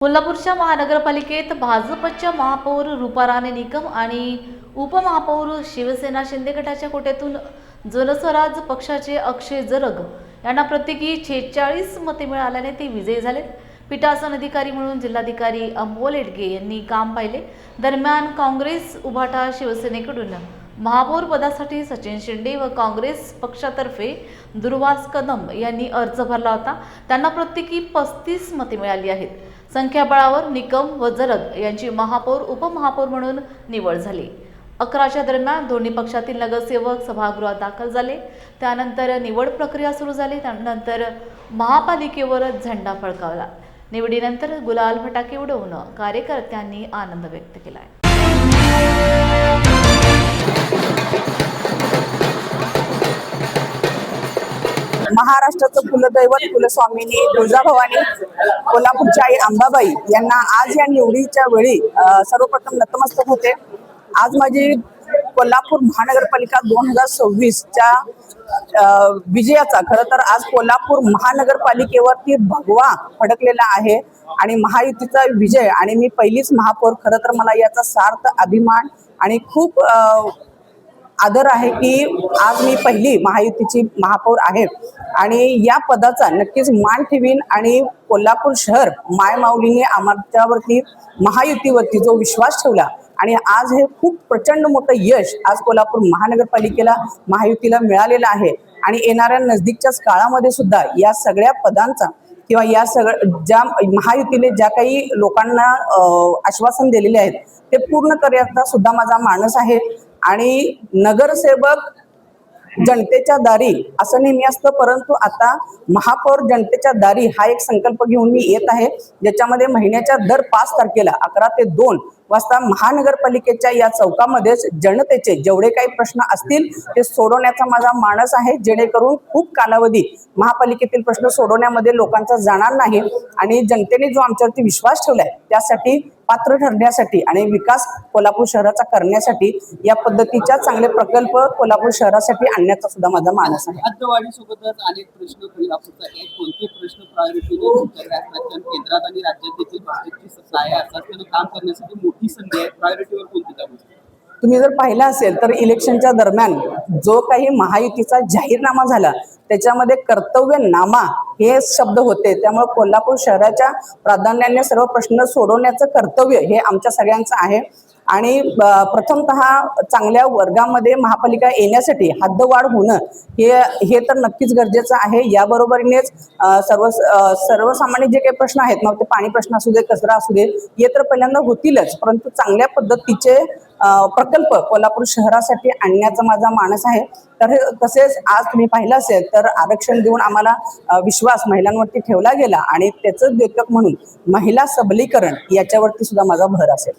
कोल्हापूरच्या महानगरपालिकेत भाजपच्या महापौर रूपा राणे निकम आणि उपमहापौर शिवसेना शिंदे गटाच्या कोट्यातून जनस्वराज पक्षाचे अक्षय जरग यांना प्रत्येकी 46 मते मिळाल्याने ते विजयी झाले। पीठासन अधिकारी म्हणून जिल्हाधिकारी अंबोल एडगे यांनी काम पाहिले। दरम्यान काँग्रेस उभाटा शिवसेनेकडून महापौर पदासाठी सचिन शिंदे व काँग्रेस पक्षातर्फे दुर्वास कदम यांनी अर्ज भरला होता। त्यांना प्रत्येकी 35 मते मिळाली आहेत। संख्याबळावर निकम व जरग यांची महापौर उपमहापौर म्हणून निवड झाली। 11च्या दरम्यान दोन्ही पक्षातील नगरसेवक सभागृहात दाखल झाले। त्यानंतर निवड प्रक्रिया सुरू झाली। त्यानंतर महापालिकेवर झेंडा फडकावला। निवडीनंतर गुलाल फटाके उडवून कार्यकर्त्यांनी आनंद व्यक्त केला। महाराष्ट्राचं कुलदैवत कुलस्वामिनी तुळजाभवानी कोल्हापूरच्या आई अंबाबाई यांना आज या निवडीच्या वेळी सर्वप्रथम नतमस्तक होते। आज माझी कोल्हापूर महानगरपालिका 2026च्या विजयाचा खरं तर आज कोल्हापूर महानगरपालिकेवरती भगवा फडकलेला आहे आणि महायुतीचा विजय आणि मी पहिलीच महापौर। खरं तर मला याचा सार्थ अभिमान आणि खूप आदर आहे की आज मी पहिली महायुतीची महापौर आहे आणि या पदाचा नक्कीच मान ठेवीन आणि कोल्हापूर शहर मायमाऊलीने आमच्यावरती महायुतीवरती जो विश्वास ठेवला आणि आज हे खूप प्रचंड मोठं यश आज कोल्हापूर महानगरपालिकेला महायुतीला मिळालेलं आहे आणि येणाऱ्या नजदीकच्याच काळामध्ये सुद्धा या सगळ्या पदांचा किंवा या ज्या महायुतीने ज्या काही लोकांना आश्वासन दिलेले आहेत ते पूर्ण करण्याचा सुद्धा माझा मानस आहे। आणि नगरसेवक जनतेच्या दारी असं नेहमी असतं, परंतु आता महापौर जनतेच्या दारी हा एक संकल्प घेऊन मी येत आहे, ज्याच्यामध्ये महिन्याच्या दर 5 तारखेला 11 ते 2 वाजता महानगरपालिकेच्या या चौकामध्येच जनतेचे जेवढे काही प्रश्न असतील ते सोडवण्याचा माझा मानस आहे, जेणेकरून खूप कालावधी महापालिकेतील प्रश्न सोडवण्यामध्ये लोकांचा जाणार नाही आणि जनतेने जो आमच्यावरती विश्वास ठेवलाय त्यासाठी पात्र ठरण्यासाठी आणि विकास कोल्हापूर शहराचा करण्यासाठी या पद्धतीच्या चांगले प्रकल्प कोल्हापूर शहरासाठी आणण्याचा सुद्धा माझा मानस आहे। सोबतच अनेक प्रश्न कोल्हापूरचा एक कोणते प्रश्न प्रायोरिटीने केंद्रात आणि राज्यात देखील भाजपची सत्ता आहे अर्थात त्यांना काम करण्यासाठी मोठी संधी आहे। प्रायोरिटीवर कोणती काम? तुम्ही जर पाहिलं असेल तर इलेक्शनच्या दरम्यान जो काही महायुतीचा जाहीरनामा झाला त्याच्यामध्ये कर्तव्यनामा हे शब्द होते, त्यामुळे कोल्हापूर शहराच्या प्राधान्याने सर्व प्रश्न सोडवण्याचं कर्तव्य हे आमच्या सगळ्यांचं आहे आणि प्रथमतः चांगल्या वर्गामध्ये महापालिका येण्यासाठी हद्दवाढ होणं हे तर नक्कीच गरजेचं आहे। याबरोबरीनेच सर्वसामान्य जे काही प्रश्न आहेत मग ते पाणी प्रश्न असू दे, कचरा असू दे, हे तर पहिल्यांदा होतीलच, परंतु चांगल्या पद्धतीचे प्रकल्प कोल्हापूर शहरासाठी आणण्याचा माझा मानस आहे। तर तसेच आज तुम्ही पाहिलं असेल तर आरक्षण देऊन आम्हाला विश्वास महिलांवरती ठेवला गेला आणि त्याचं द्योतक म्हणून महिला सबलीकरण याच्यावरती सुद्धा माझा भर असेल।